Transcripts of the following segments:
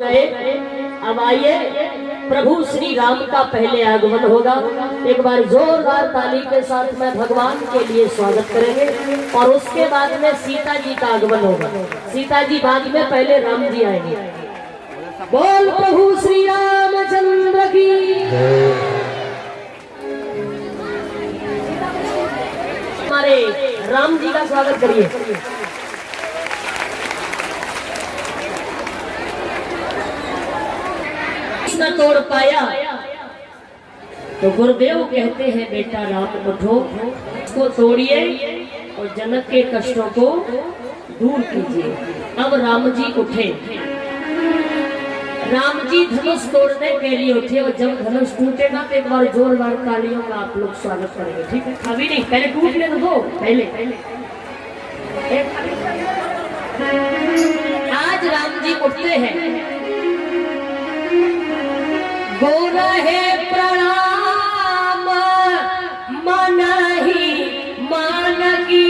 अब आइए, प्रभु श्री राम का पहले आगमन होगा। एक बार जोरदार ताली के साथ में भगवान के लिए स्वागत करेंगे और उसके बाद में सीता जी का आगमन होगा। सीता जी बाद में, पहले राम जी आएंगे। बोल प्रभु श्री रामचंद्र की। हमारे राम जी का स्वागत करिए। न तोड़ पाया तो गुरुदेव कहते हैं, बेटा राम उठो, इसको तोड़िए और जनक के कष्टों को दूर कीजिए। अब राम जी उठे, राम जी धनुष तोड़ने के लिए उठे और जब धनुष टूटेगा तो एक बार जोरदार तालियों का आप लोग स्वागत करेंगे, ठीक है? अभी नहीं, पहले टूटने दो, पहले आज राम जी उठते हैं। गोरा है प्रणाम मन ही मान की,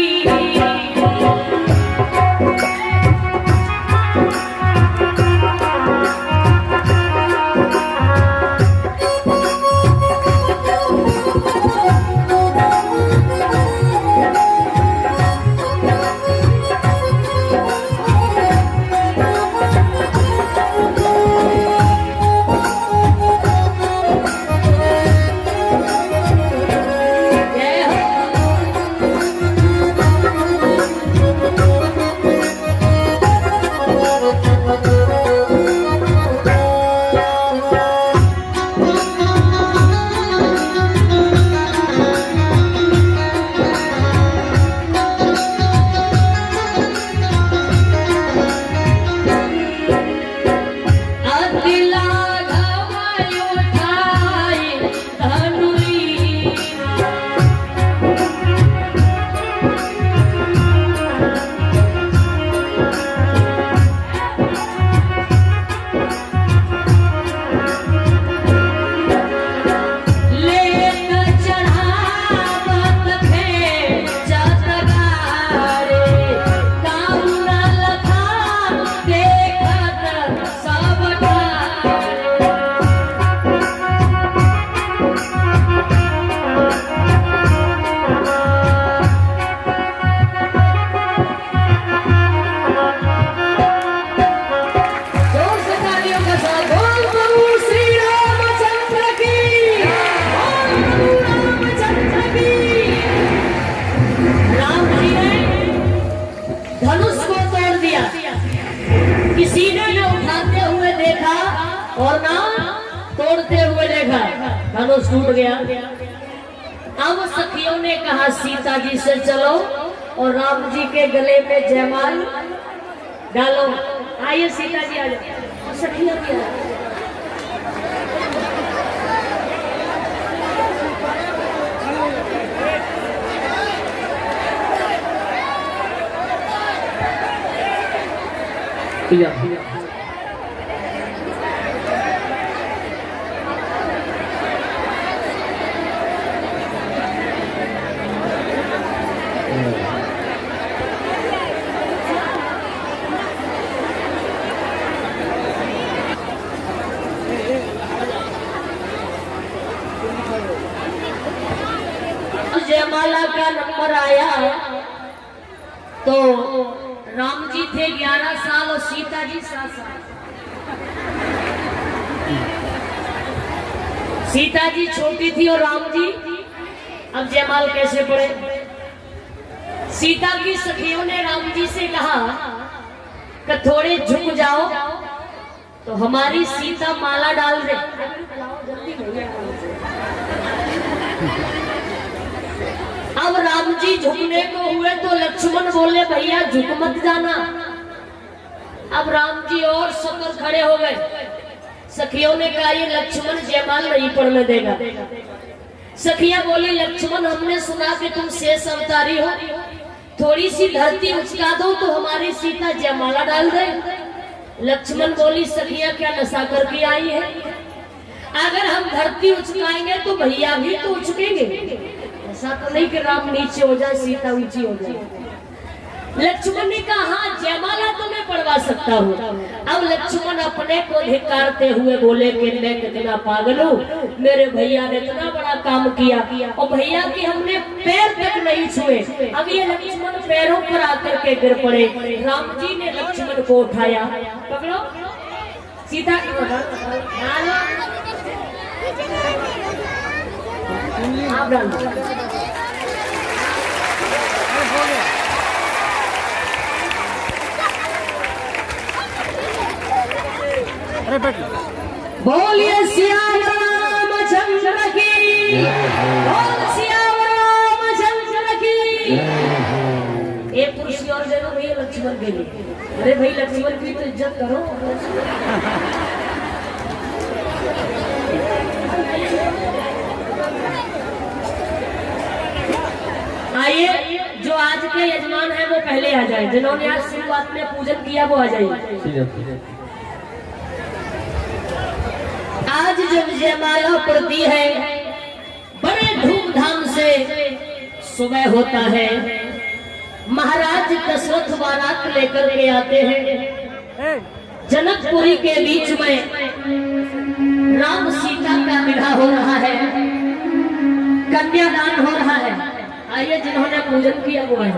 और ना तोड़ते हुए देखा, धनुष टूट गया। अब सखियों ने कहा सीता जी से चलो और राम जी के गले में जयमाल डालो। आइए सीता जी आ जाओ, सखियों भी आ जाओ। जयमाला का नंबर आया तो राम जी थे 11 साल और सीता जी 7 साल। सीता जी छोटी थी और राम जी, अब जयमाल कैसे पड़े? सीता की सखियों ने राम जी से कहा कि थोड़े झुक जाओ तो हमारी सीता माला डाल दे। अब राम जी झुकने को हुए तो लक्ष्मण बोले, भैया झुक मत जाना। अब राम जी और सकर खड़े हो गए। सखियों ने कहा ये लक्ष्मण जयमाल नहीं पड़ने देगा। सखिया बोली, लक्ष्मण हमने सुना कि तुम शेष अवतारी हो, थोड़ी सी धरती उचका दो तो हमारी सीता जयमाला डाल दे। लक्ष्मण बोली, सखिया क्या नशा करके आई है? अगर हम धरती उचकाएंगे तो भैया भी तो उचकेंगे। ऐसा तो नहीं कि राम नीचे हो जाए सीता ऊंची हो जाए। लक्ष्मण ने कहा हाँ जयमाला तो मैं पढ़वा सकता हूँ। अब लक्ष्मण अपने को धिक्कारते हुए बोले कि मैं कितना पागल हूँ, मेरे भैया ने इतना बड़ा काम किया और भैया की हमने पैर तक नहीं छुए। अब ये लक्ष्मण पैरों पर आकर के गिर पड़े। राम जी ने लक्ष्मण को उठाया, पकड़ो सीधा बोलिए सियावर रामचंद्र की, बोल सियावर रामचंद्र की। एक कुर्सी और दे दो भैया लक्ष्मण के लिए। अरे भाई लक्ष्मण की तो इज्जत करो। आइए जो आज के यजमान है वो पहले आ जाए, जिन्होंने आज शुरुआत में पूजन किया वो आ जाइए। आज जब जयमाला पड़ती है बड़े धूमधाम से सुबह होता है। महाराज दशरथ बारात लेकर के आते हैं। जनकपुरी के बीच में राम सीता का विवाह हो रहा है, कन्यादान हो रहा है। आइए जिन्होंने पूजन किया वो है।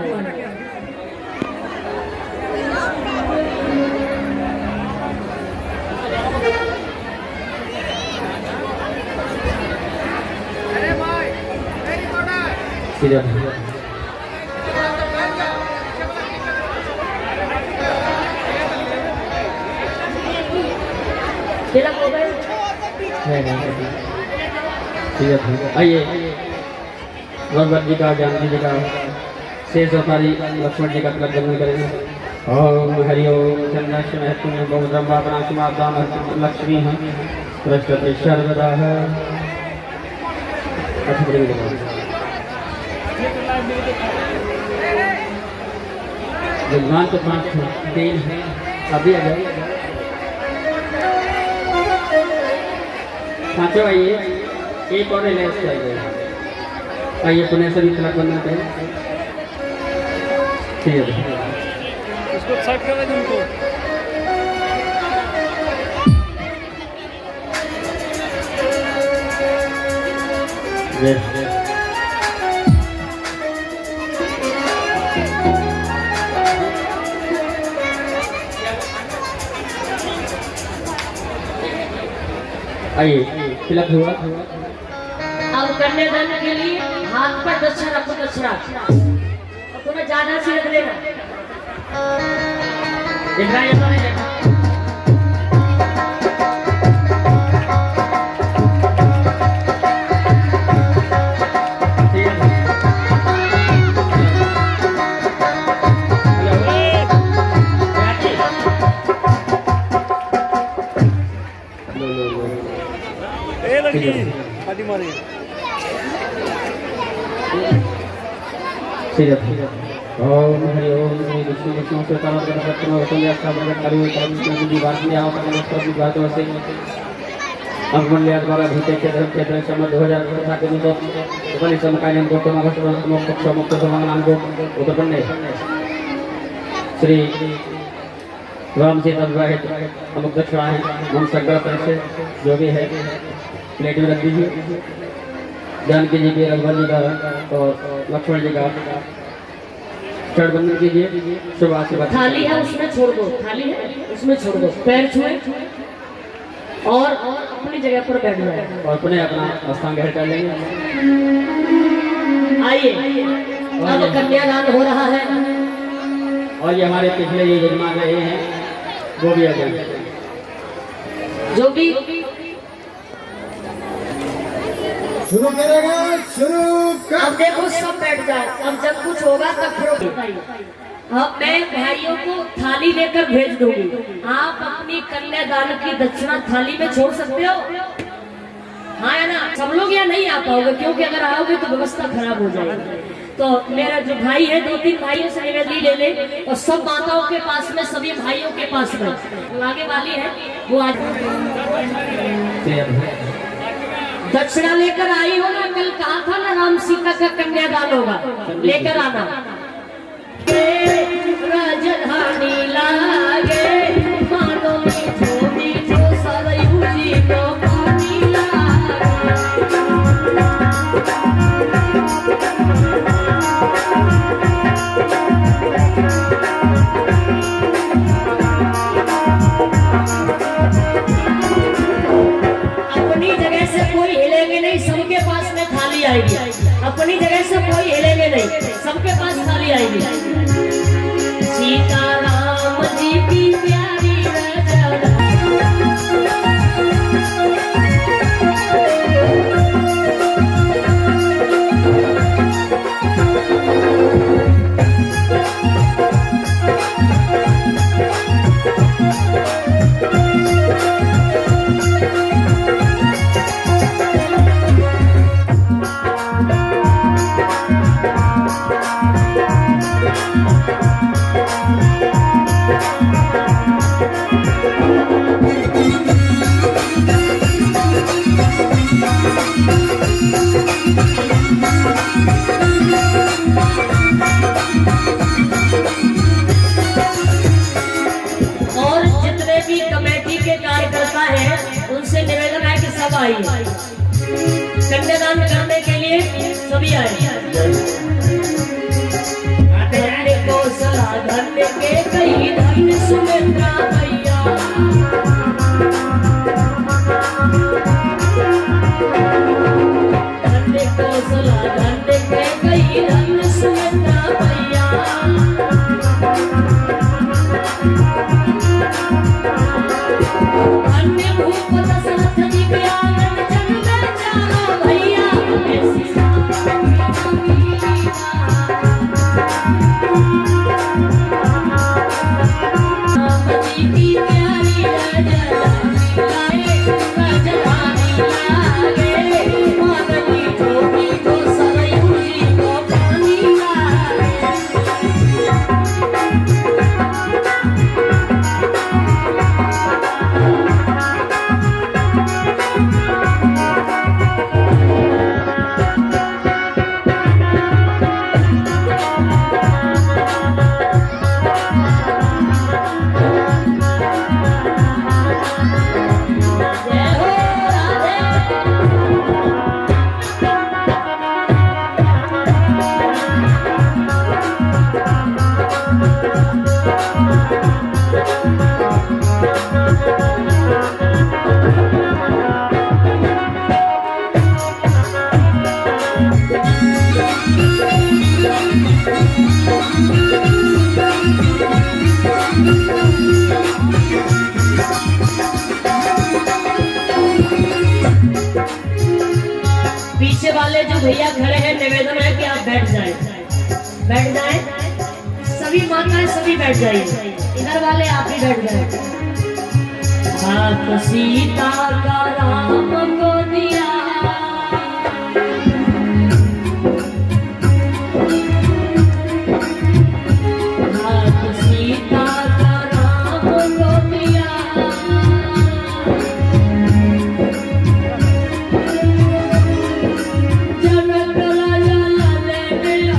आइए भगवान जी का, जानकी जी का, शेष अवतारी लक्ष्मण जी का तिलक जन्म करेंगे। ओम हरि ओम चंद्रश महत्व बहु ब्रह्मा बनाशिमादान लक्ष्मी है प्रश्न सर्वदा है। भगवान के पास देन है, अभी आ जाइए। पांचों आइए, एक और लेस आइए। आइए पुनः सभी तिलक बंधन करें। ठीक है, इसको साइड कर दो उनको। आइए तिलक हुआ। अब कन्यादान के लिए हाथ पर दक्षिणा रखो, दक्षिणा और तुम्हें ज्यादा सी रख लेना। देख रहा है तो नहीं देखा? ओम हरि ओम श्री विष्णु विष्णु से परम रत्न वसुंधरा सागर करियो कर्म की बात में आओ परम सब बातों से अगमन द्वारा भीते के धर्म के दर्शन समझ हो जाए तथा के दूसरों बलि समकालीन को तुम अवश्य मुक्त मुक्त समांगन को उत्पन्न श्री राम जी विवाहित अमुक दक्षिणाएं हम सकल तरह से जो भी है प्लेट में रख दीजिए। जानकी जी के, रघुवर जी का और लक्ष्मण जी का चढ़ बंधन कीजिए। शुभ आशीर्वाद। थाली है उसमें छोड़ दो, थाली है उसमें छोड़ दो, पैर छुए और अपनी जगह पर बैठ जाए और अपने अपना स्थान ग्रहण कर लेंगे। आइए अब कन्यादान हो रहा है और ये हमारे पिछले ये यजमान रहे हैं वो भी आ जाए। जो भी शुरू करेगा, शुरू कर। अब देखो सब बैठ जाए। अब जब कुछ होगा तब फिर अब मैं भाइयों को थाली लेकर भेज दूंगी। आप अपनी कन्यादान की दक्षिणा थाली में छोड़ सकते हो। हाँ है ना? सब लोग यहाँ नहीं आ पाओगे क्योंकि अगर आओगे तो व्यवस्था खराब हो जाएगी। तो मेरा जो भाई है, 2-3 भाइयों से निवेदन ले ले और सब माताओं के पास में, सभी भाइयों के पास में आगे वाली है वो आज दक्षिणा लेकर आई हो ना। कल कहा था ना राम सीता का कन्यादान होगा, लेकर आना। राजधानी लागे मानो मीठो मीठो सरयू जी को पानी लागे। अपनी जगह से कोई हिलेंगे नहीं, सबके पास में थाली आएगी। अपनी जगह से कोई हिलेंगे नहीं, सबके पास थाली आएगी। सीताराम जी की प्यारी राजधानी। और जितने भी कमेटी के कार्यकर्ता हैं उनसे निवेदन है कि सब आइए, कन्यादान करने के लिए सभी आए। धन्य कौशला धन्य के कई धन्य सुमित्रा मैया। धन्य कौशला धन्य के कई धन्य सुमित्रा मैया। अन्य भूप दशरथ जी के आंगन जन्म जाओ भैया। ऐसी राम जी की प्यारी राजधानी लागे मानवी छोटी तो सरयू जी को पानी लागे। जय हो राधे। पीछे वाले जो भैया खड़े हैं निवेदन है कि आप बैठ जाएं, बैठ जाएं। सभी माताएं सभी बैठ जाइए, इधर वाले आप ही बैठ जाएं। हाथ सीता का राम को दिया, हाथ सीता का राम को दिया। जनक राजा लाले दिया।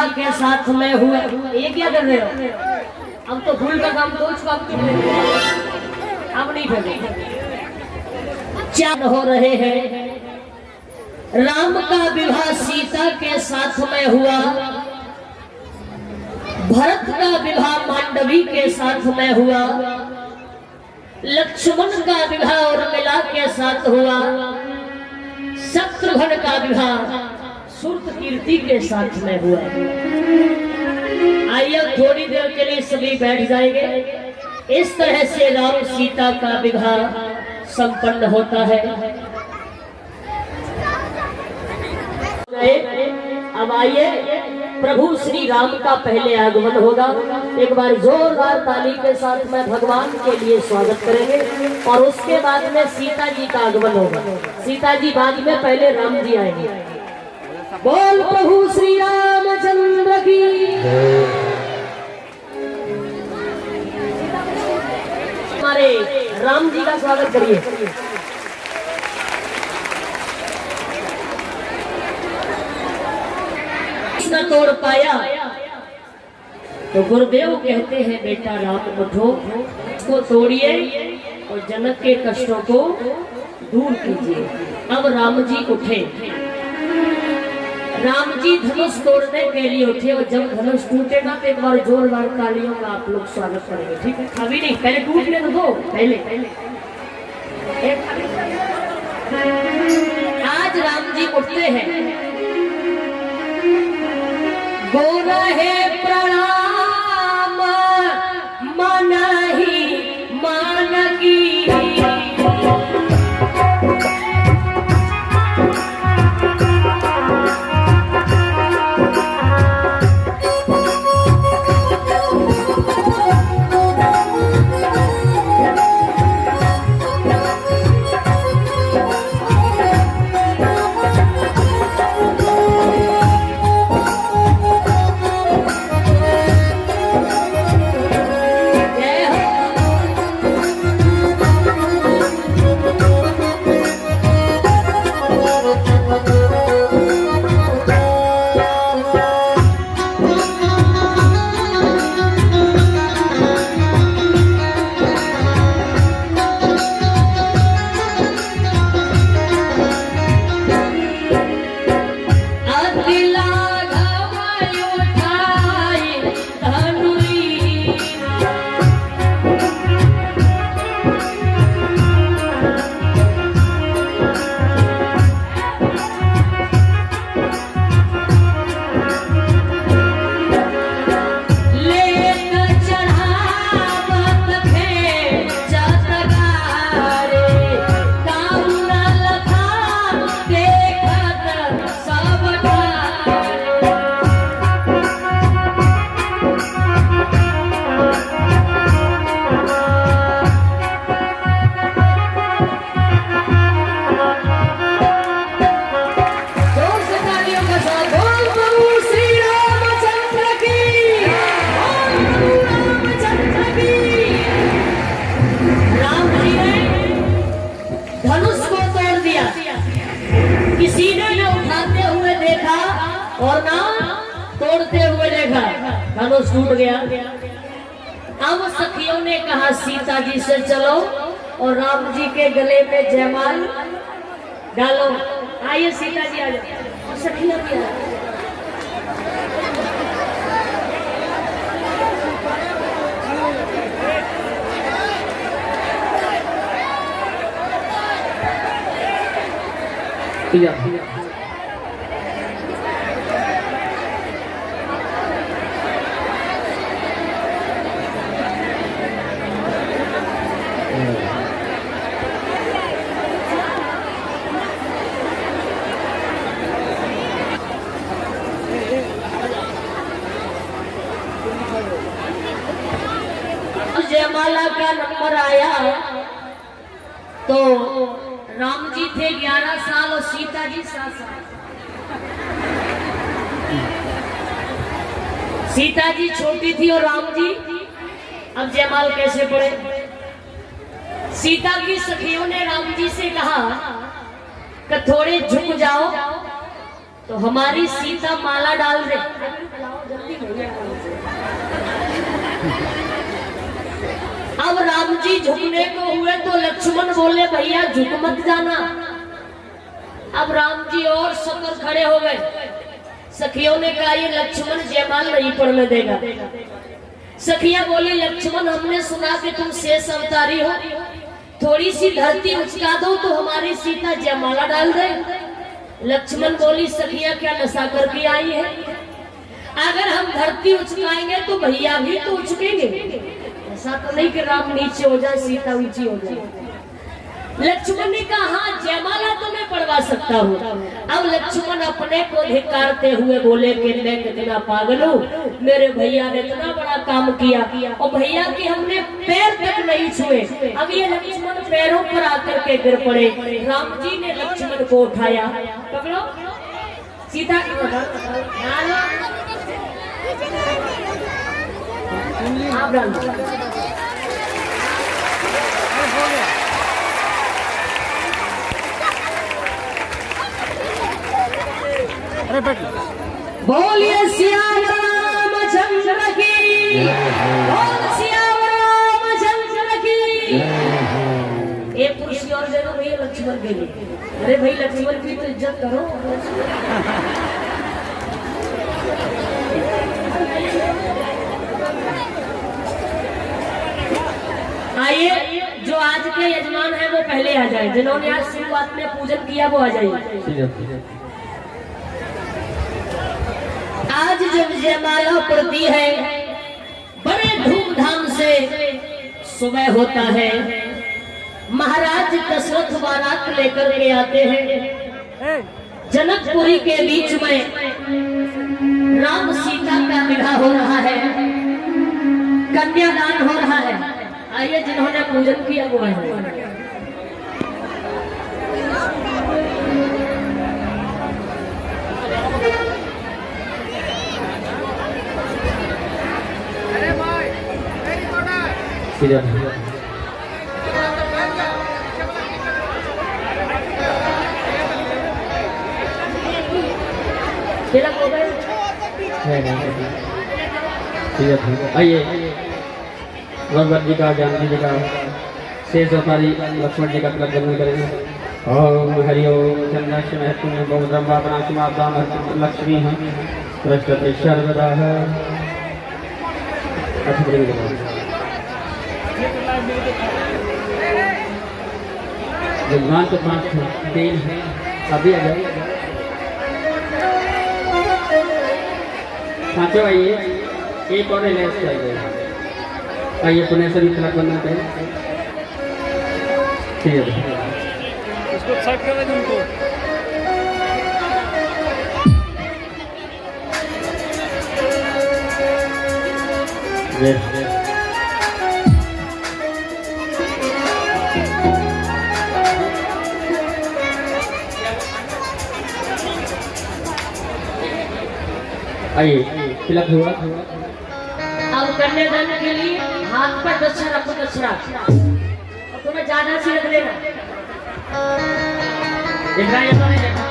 सीता के साथ में हुआ। ये क्या कर रहे हो? अब तो फूल का काम तो अब नहीं भेजे। चार हो रहे हैं। राम का विवाह सीता के साथ में हुआ, भरत का विवाह मांडवी के साथ में हुआ, लक्ष्मण का विवाह उर्मिला के साथ हुआ, शत्रुघ्न का विवाह सुरकीर्ति के साथ में हुआ। आइए थोड़ी देर के लिए सभी बैठ जाएंगे। इस तरह से राम सीता का विवाह संपन्न होता है। अब आइए प्रभु श्री राम का पहले आगमन होगा। एक बार जोरदार ताली के साथ में भगवान के लिए स्वागत करेंगे और उसके बाद में सीता जी का आगमन होगा। सीता जी बाद में, पहले राम जी आएंगे। बोल प्रभु श्री रामचंद्र की। हमारे राम जी का स्वागत करिए। न तोड़ पाया तो गुरुदेव कहते हैं बेटा राम उठो, इसको तोड़िए और जनक के कष्टों को दूर कीजिए। अब राम जी उठे। राम जी धनुष तोड़ने के लिए उठे और जब धनुष टूटेगा तो एक बार जोरदार तालियों का आप लोग स्वागत करेंगे। ठीक है? अभी नहीं, पहले टूटने तो दो। पहले आज राम जी उठते हैं। गोरा है प्रणाम मन ही मान की, और ना तोड़ते हुए देखा, धनुष टूट गया। अब सखियों ने कहा सीता जी से चलो और राम जी के गले में जयमाल डालो। आइए सीता जी आ जाओ और सखियों भी आ जाओ। जयमाला का नंबर आया तो राम जी थे 11 साल और सीता जी 7 साल। सीता जी छोटी थी और राम जी। अब जयमाल कैसे पड़े? सीता की सखियों ने राम जी से कहा कि थोड़े झुक जाओ तो हमारी सीता माला डाल दे। अब राम जी झुकने को हुए तो लक्ष्मण बोले भैया झुक मत जाना। अब राम जी और सतर खड़े हो गए। सखियों ने कहा ये लक्ष्मण जयमाल नहीं पड़ने देगा। सखिया बोली लक्ष्मण हमने सुना कि तुम शेष अवतारी हो, थोड़ी सी धरती उचका दो तो हमारी सीता जयमाला डाल दे। लक्ष्मण बोली सखिया क्या नशा करके आई है, अगर हम धरती उचकाएंगे तो भैया भी तो उचकेंगे, ऐसा तो नहीं कि राम नीचे हो जाए सीता ऊंची हो जाए। लक्ष्मण ने कहा हाँ जयमाला तो मैं पढ़वा सकता हूँ। अब लक्ष्मण अपने को धिक्कारते हुए बोले कि मैं कितना पागल हूँ, मेरे भैया ने इतना बड़ा काम किया और भैया के हमने पैर तक नहीं छुए। अब ये लक्ष्मण पैरों पर आकर के गिर पड़े। राम जी ने लक्ष्मण को उठाया, पकड़ो सीता बोलिए सियावर रामचंद्र की, बोल सियावर रामचंद्र की। एक कुर्सी और दे दो भैया लक्ष्मण के लिए। अरे भाई लक्ष्मण की तो इज्जत करो। आइए जो आज के यजमान है वो पहले आ जाए, जिन्होंने आज शुरुआत में पूजन किया वो आ जाइए। आज जब जयमाला पड़ती है बड़े धूमधाम से सुबह होता है। महाराज दशरथ बारात लेकर के आते हैं। जनकपुरी के बीच में राम सीता का विवाह हो रहा है, कन्यादान हो रहा है। आइए जिन्होंने पूजन किया वो है। आइए भगवत जी का जानकी जी का शेष अवतारी लक्ष्मण जी का तिलक ग्रहण करेंगे। ओम हरि ओम चंद्रस्य महत्व बहु ब्रह्मा प्राचुमादाम लक्ष्मी प्रश्नते सर्वदा। भगवान तो 5 3 है, अभी आ जाइए पांचों। आइए एक और लेस चाहिए। आइए पुणे से भी तिलक बनना चाहिए। ठीक है इसको साइड कर दे उनको। आइए तिलक हुआ। अब कन्यादान के लिए हाथ पर दक्षिणा रखो, दक्षिणा और तुम्हें ज्यादा सी रख लेना। देखा ये तो नहीं देखा।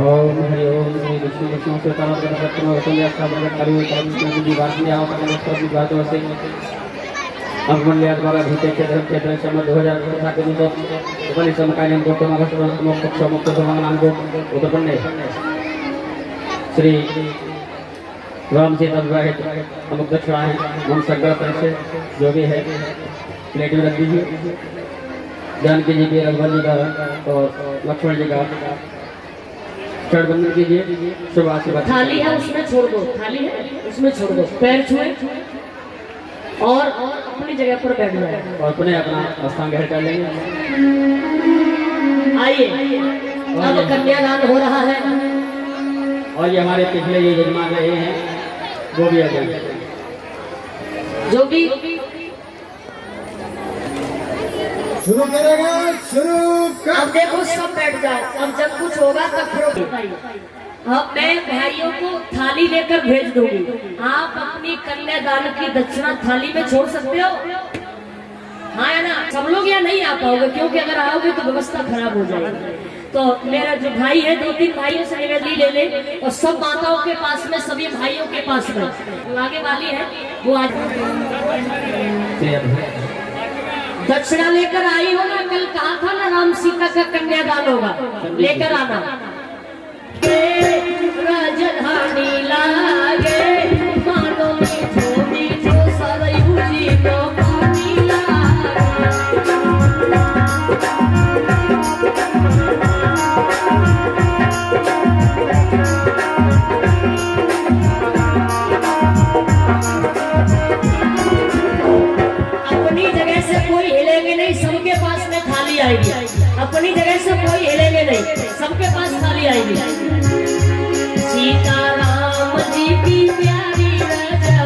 ओम हरि ओम श्री विष्णु विष्णु से तारा प्रकटनो वसंध्या स्थापन करियो परम जी वासनी आओ तक सब बात वसे अंगमल्या द्वारा भीते के धर्म के धर्म समझ 2000 था के तो बलि समकालीन को मगस मुक्त मुक्त समानान को उत्पन्न श्री राम जी विवाहित अमुक दक्षिणाएं हम सगल तरह से जो भी है प्लेट में रख दीजिए। जानकी जी की रघुवर जी का और लक्ष्मण जी का चढ़ बंधन कीजिए। शुभ आशीर्वाद। थाली है उसमें छोड़ दो, थाली है उसमें छोड़ दो, पैर छुए और अपनी जगह पर बैठ जाए और पुनः अपना स्थान ग्रहण कर लेंगे। आइए अब कन्यादान हो रहा है और ये हमारे पिछले ये यजमान रहे हैं वो भी आ जाएंगे। जो भी शुरू करेगा, शुरू कर। अब देखो सब बैठ जाओ, अब जब कुछ होगा तब फिर बताइए। अब मैं भाइयों को थाली लेकर भेज दूंगी, आप अपनी कन्यादान की दक्षिणा थाली में छोड़ सकते हो। हाँ है ना, सब लोग यहाँ नहीं आ पाओगे क्योंकि अगर आओगे तो व्यवस्था खराब हो जाएगी। तो मेरा जो भाई है 2-3 भाइयों से निवेदन ले ले और सब माताओं के पास में, सभी भाइयों के पास में जो आगे वाली है वो आज दक्षिणा लेकर आई हो ना। कल कहा था ना राम सीता का कन्यादान होगा, लेकर आना। राजधानी लागे मानो मीठो मीठो सरयू जी को पानी लागे। अपनी जगह से कोई हिलेंगे नहीं, सबके पास में थाली आएगी। अपनी जगह से कोई हिलेंगे नहीं, सबके पास थाली आएगी। सीताराम जी की प्यारी राजा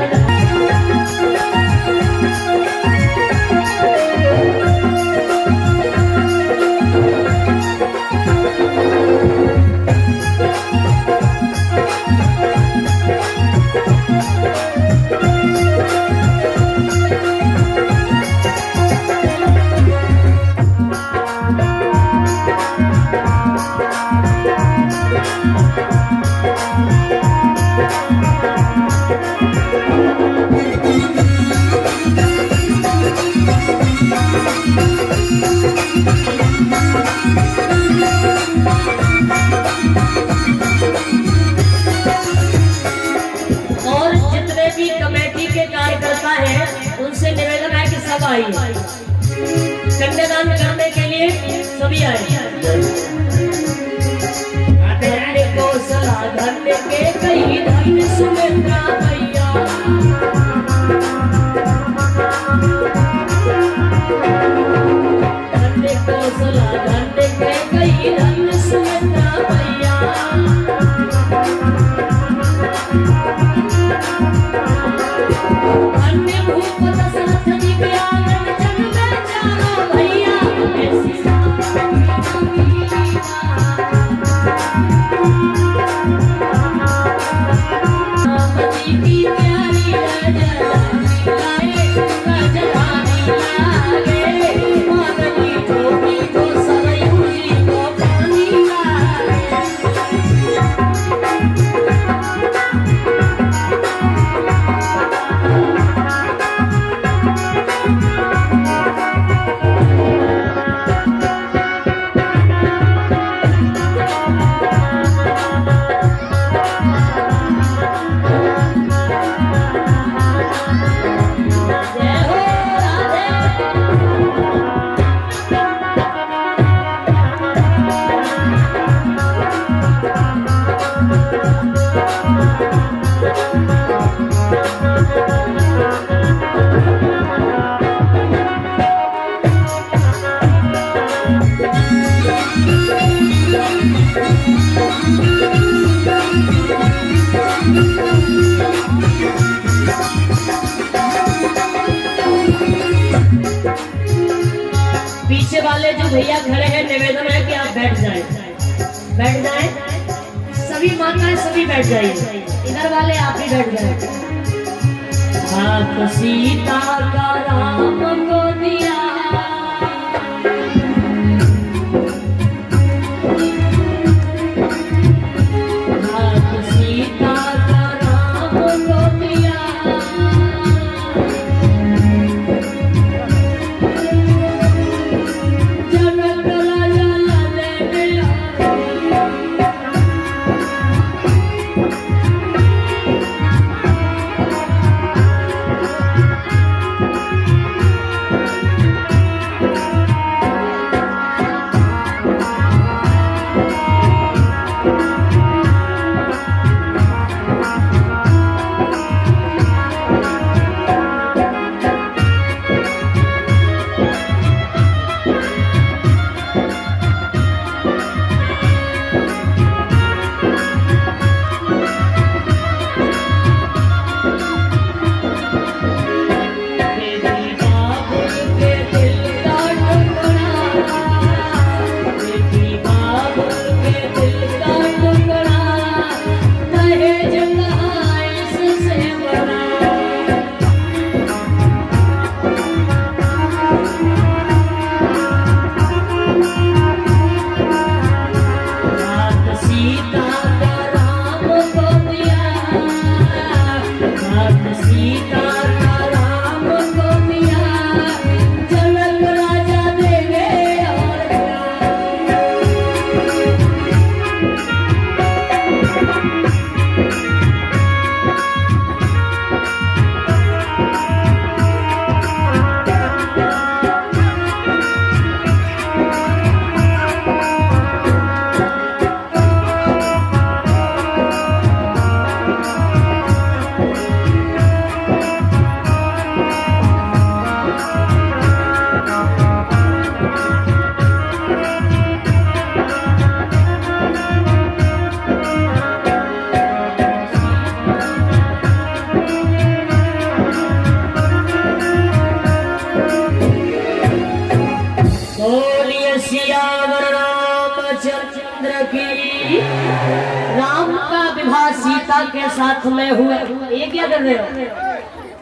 उनसे निवेदन है कि सब आइए, कन्यादान करने के लिए सभी आए। धन्य कौशला धन्य के कई धन्य सुमित्रा मैया। धन्य कौशला धन्य के कई धन्य सुमित्रा मैया। अन्य भूप दशरथ जी के आंगन जग में जानो भैया। ऐसी राम जी की प्यारी राजधानी लागे मानवी ठोकी तो सरयू जी को पानी लागे। पीछे वाले जो भैया खड़े हैं, निवेदन है कि आप बैठ जाएं, बैठ जाएं। सभी माताएं सभी बैठ जाइए, इधर वाले आप ही बैठ जाएं। हाथ सीता का राम को दिया, हाथ सीता का राम को दिया। बोलिए सियावर रामचंद्र की। राम का विवाह सीता के साथ में हुआ। ये क्या कर रहे हो?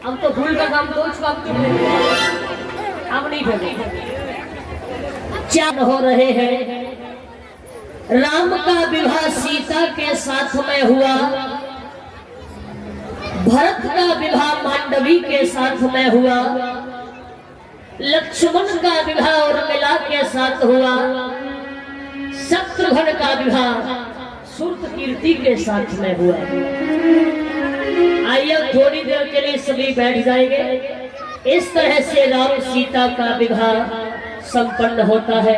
अब तो फूल का काम तो अब नहीं कर चार हो रहे हैं। राम का विवाह सीता के साथ में हुआ, भरत का विवाह मांडवी के साथ में हुआ, लक्ष्मण का विवाह उर्मिला के साथ हुआ, शत्रुघ्न का विवाह सुरकीर्ति के साथ में हुआ। आइए थोड़ी देर के लिए सभी बैठ जाएंगे। इस तरह से राम सीता का विवाह संपन्न होता है।